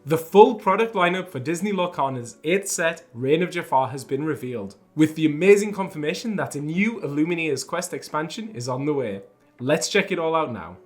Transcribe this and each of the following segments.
The full product lineup for Disney Lorcana's 8th set, Reign of Jafar, has been revealed, with the amazing confirmation that a new Illumineer's Quest expansion is on the way. Let's check it all out now.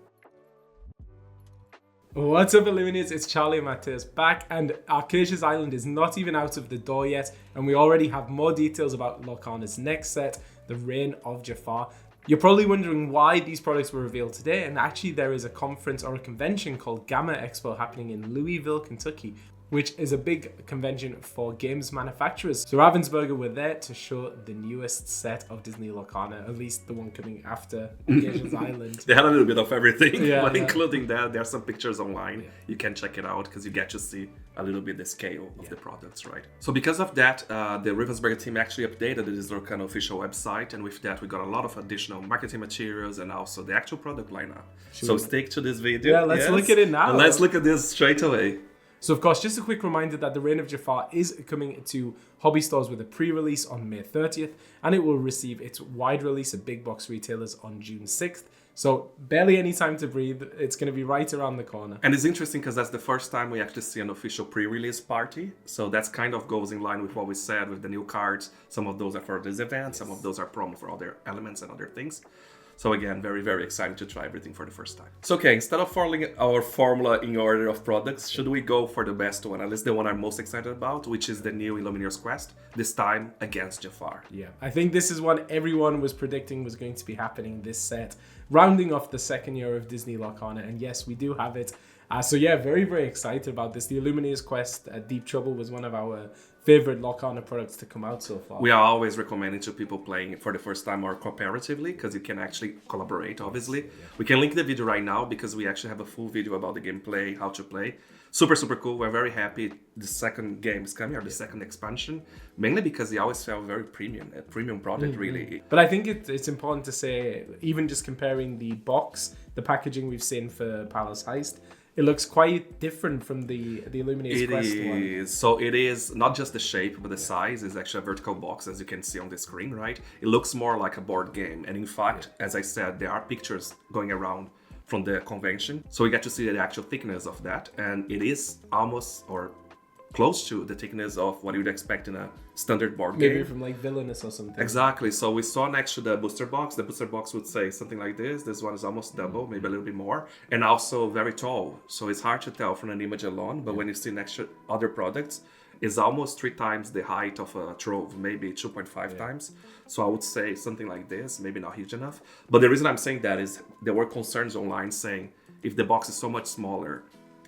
What's up, Illumineers? It's Charlie and Mateus back, and Arcasia's Island is not even out of the door yet, and we already have more details about Lorcana's next set, the Reign of Jafar. You're probably wondering why these products were revealed today, and actually there is a conference or a convention called Gamma Expo happening in Louisville, Kentucky, which is a big convention for games manufacturers. So Ravensburger were there to show the newest set of Disney Lorcana, at least the one coming after Arcasia's Island. They had a little bit of everything, including that, there are some pictures online. Yeah. You can check it out because you get to see a little bit the scale of the products, right? So because of that, the Ravensburger team actually updated the Disney Lorcana official website, and with that we got a lot of additional marketing materials and also the actual product lineup. So stick to this video. Yeah, let's look at it now. And let's look at this straight away. So of course, just a quick reminder that the Reign of Jafar is coming to hobby stores with a pre-release on May 30th, and it will receive its wide release at big box retailers on June 6th. So barely any time to breathe. It's going to be right around the corner. And it's interesting because that's the first time we actually see an official pre-release party. So that's kind of goes in line with what we said with the new cards. Some of those are for this event, some of those are promo for other elements and other things. So again, very, very excited to try everything for the first time. So okay, instead of following our formula in order of products, should we go for the best one, at least the one I'm most excited about, which is the new Illumineer's Quest, this time against Jafar. Yeah, I think this is what everyone was predicting was going to be happening this set, rounding off the second year of Disney Lorcana, and yes, we do have it. So yeah, very, very excited about this. The Illumineer's Quest, Deep Trouble, was one of our favorite Lorcana products to come out so far. We are always recommending to people playing it for the first time or cooperatively, because you can actually collaborate, obviously. Yeah. We can link the video right now because we actually have a full video about the gameplay, how to play. Super, super cool. We're very happy the second game is coming, or the second expansion, mainly because they always felt very premium, a premium product, really. But I think it's important to say, even just comparing the box, the packaging we've seen for Palace Heist, it looks quite different from the Illumineer's Quest one. It is. So it is not just the shape, but the size is actually a vertical box, as you can see on the screen, right? It looks more like a board game. And in fact, as I said, there are pictures going around from the convention. So we get to see the actual thickness of that. And it is almost, or close to the thickness of what you would expect in a standard board game. Maybe from like Villainous or something. Exactly. So we saw next to the booster box. The booster box would say something like this. This one is almost double, maybe a little bit more. And also very tall. So it's hard to tell from an image alone. But when you see next to other products, it's almost 3 times the height of a Trove, maybe 2.5 times. So I would say something like this, maybe not huge enough. But the reason I'm saying that is there were concerns online saying, if the box is so much smaller,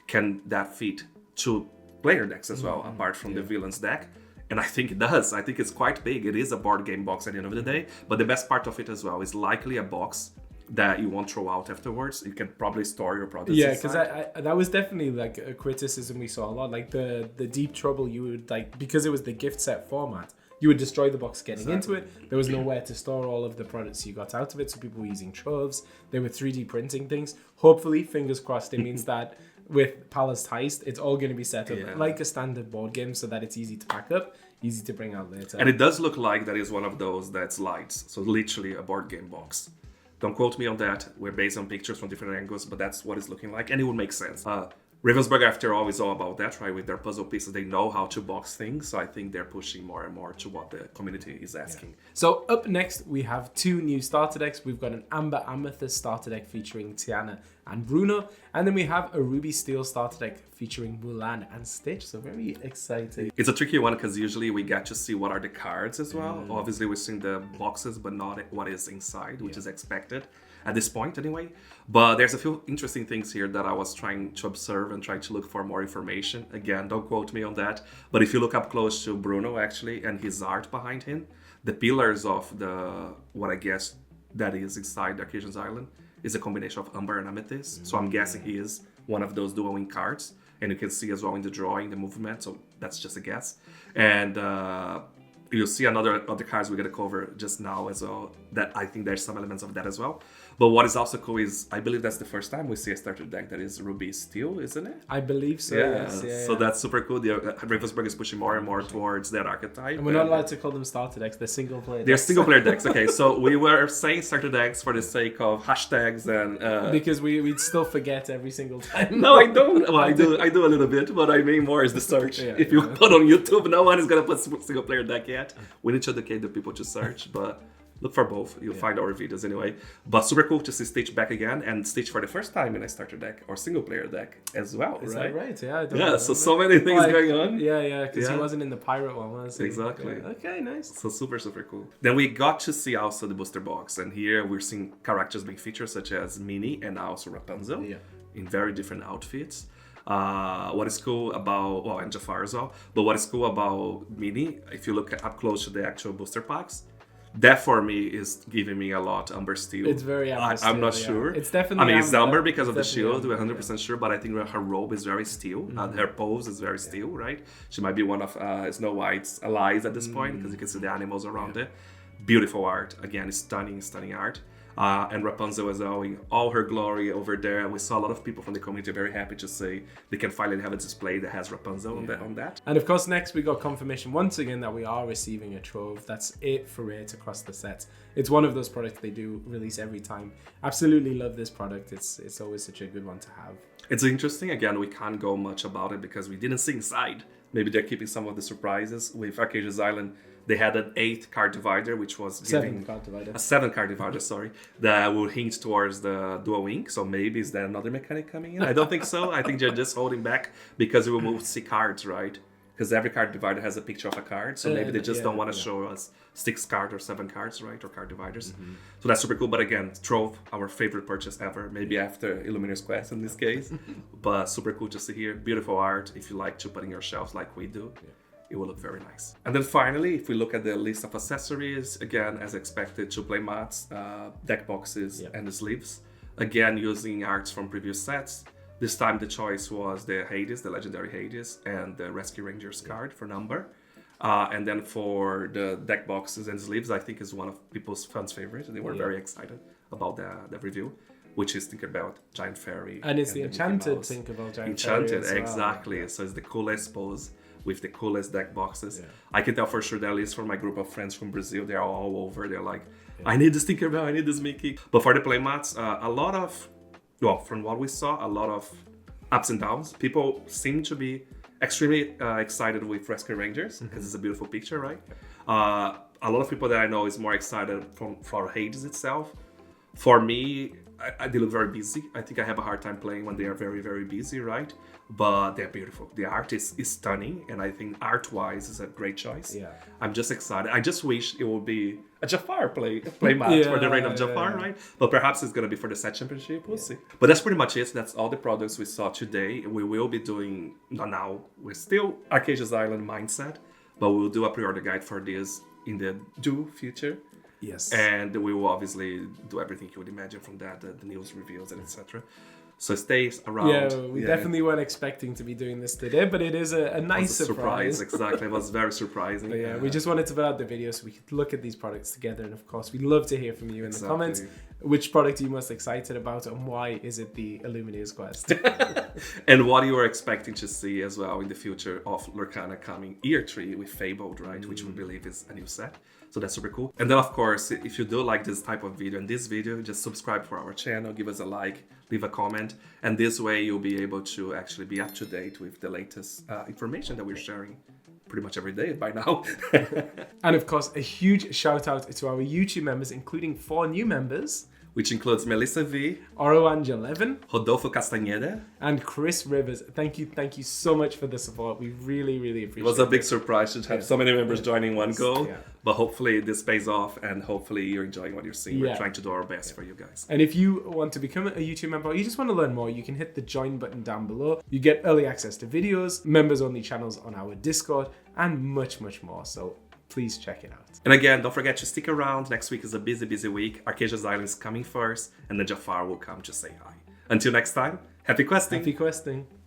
can that fit 2 player decks as well, apart from the villain's deck? And I think it does. I think it's quite big. It is a board game box at the end of the day. But the best part of it as well is likely a box that you won't throw out afterwards. You can probably store your products inside. Yeah, because that was definitely like a criticism we saw a lot. Like the Deep Trouble, you would like, because it was the gift set format, you would destroy the box getting into it. There was nowhere to store all of the products you got out of it. So people were using troves. They were 3D printing things. Hopefully, fingers crossed, it means that with Palace Heist, it's all going to be set up like a standard board game so that it's easy to pack up, easy to bring out later. And it does look like that is one of those that slides. So literally a board game box. Don't quote me on that. We're based on pictures from different angles, but that's what it's looking like. And it would make sense. Ravensburger, after all, is all about that, right? With their puzzle pieces, they know how to box things. So I think they're pushing more and more to what the community is asking. So up next, we have 2 new starter decks. We've got an Amber Amethyst starter deck featuring Tiana and Bruno. And then we have a Ruby Steel starter deck featuring Mulan and Stitch. So very exciting. It's a tricky one because usually we get to see what are the cards as well. Obviously, we've seen the boxes, but not what is inside, which is expected at this point anyway. But there's a few interesting things here that I was trying to observe and trying to look for more information. Again, don't quote me on that. But if you look up close to Bruno actually and his art behind him, the pillars of the what I guess that is inside the Arcasia's Island is a combination of Amber and Amethyst. So I'm guessing he is one of those dual wing cards. And you can see as well in the drawing, the movement. So that's just a guess. And you'll see other cards we're going to cover just now as well. That I think there's some elements of that as well. But what is also cool is, I believe that's the first time we see a starter deck that is Ruby Steel, isn't it? I believe so, yes. Yeah, So that's super cool. Ravensburg is pushing more and more towards that archetype. And we're not allowed to call them starter decks, they're single player decks. They're single player decks, okay. So we were saying starter decks for the sake of hashtags and... Because we'd still forget every single time. No, I don't. Well, I do a little bit, but I mean more is the search. If you put on YouTube, no one is going to put single player deck yet. We need to educate the people to search, but... Look for both. You'll find our videos anyway. But super cool to see Stitch back again, and Stitch for the first time in a starter deck or single player deck as well, Is right? that right? Yeah. I don't know. So many things going on. Yeah, because he wasn't in the pirate one, was he? Exactly. Yeah. Okay, nice. So super cool. Then we got to see also the booster box, and here we're seeing characters being featured such as Minnie and also Rapunzel in very different outfits. What is cool about, well, and Jafar as well, but what is cool about Minnie, if you look up close to the actual booster packs, that for me is giving me a lot Umber Steel. It's very Umber Steel. I'm not sure. It's definitely. It's Umber because of the shield. We're 100% sure, but I think her robe is very Steel. Her pose is very Steel, right? She might be one of Snow White's allies at this point because you can see the animals around it. Beautiful art. Again, stunning art. And Rapunzel as well in all her glory over there. And we saw a lot of people from the community very happy to say they can finally have a display that has Rapunzel on that. And of course, next we got confirmation once again that we are receiving a trove. That's it for it across the sets. It's one of those products they do release every time. Absolutely love this product. It's always such a good one to have. It's interesting. Again, we can't go much about it because we didn't see inside. Maybe they're keeping some of the surprises. With Arcadia's Island, they had an 8-card divider, which was giving a 7-card divider, sorry, that will hint towards the dual wing. So maybe is there another mechanic coming in? I don't think so. I think they're just holding back because we will see cards, right? Because every card divider has a picture of a card, so maybe they just don't want to show us 6 cards or 7 cards, right? Or card dividers. So that's super cool. But again, Trove, our favorite purchase ever, maybe after Illumineer's Quest in this case. But super cool to see here. Beautiful art if you like to put in your shelves like we do. It will look very nice. And then finally, if we look at the list of accessories, again, as expected, 2-play mats, deck boxes, and the sleeves. Again, using arts from previous sets. This time the choice was the Hades, the legendary Hades, and the Rescue Rangers card for number. And then for the deck boxes and sleeves, I think is one of people's fans' favorite. They were very excited about the review, which is Tinkerbell Giant Fairy. And it's the Enchanted Tinkerbell Giant Fairy. Enchanted, exactly. So it's the coolest pose with the coolest deck boxes. I can tell for sure that at least for my group of friends from Brazil, they're all over. They're like, I need this Tinkerbell, I need this Mickey. But for the playmats, a lot of, well, from what we saw, a lot of ups and downs. People seem to be extremely excited with Rescue Rangers because it's a beautiful picture, right? A lot of people that I know is more excited for Hades itself. For me, they look very busy. I think I have a hard time playing when they are very, very busy, right? But they're beautiful. The art is stunning, and I think art-wise is a great choice. I'm just excited. I just wish it would be a Jafar play mat for the Reign of Jafar, right? But perhaps it's going to be for the set championship. We'll see. But that's pretty much it. That's all the products we saw today. We will be doing, now, we're still Arcadia's Island mindset, but we'll do a pre-order guide for this in the future. Yes. And we will obviously do everything you would imagine from that, the news reviews and etc. So stay around. Yeah, we definitely weren't expecting to be doing this today, but it is a nice surprise. Exactly, it was very surprising. But we just wanted to put out the video so we could look at these products together. And of course, we'd love to hear from you in the comments. Which product are you most excited about and why is it the Illumineer's Quest? And what you are expecting to see as well in the future of Lorcana coming year 3 with Fabled, right? Which we believe is a new set. So that's super cool. And then of course, if you do like this type of video and this video, just subscribe for our channel, give us a like, leave a comment. And this way you'll be able to actually be up to date with the latest information that we're sharing pretty much every day by now. And of course, a huge shout out to our YouTube members, including 4 new members. Which includes Melissa V, Oroangel11, Rodolfo Castaneda, and Chris Rivers. Thank you so much for the support. We really, really appreciate it. It was a big surprise to have so many members joining one go. But hopefully this pays off and hopefully you're enjoying what you're seeing. We're trying to do our best for you guys. And if you want to become a YouTube member or you just want to learn more, you can hit the join button down below. You get early access to videos, members only channels on our Discord, and much, much more. So please check it out. And again, don't forget to stick around. Next week is a busy, busy week. Arcadia's Island is coming first, and then Jafar will come to say hi. Until next time, happy questing! Happy questing!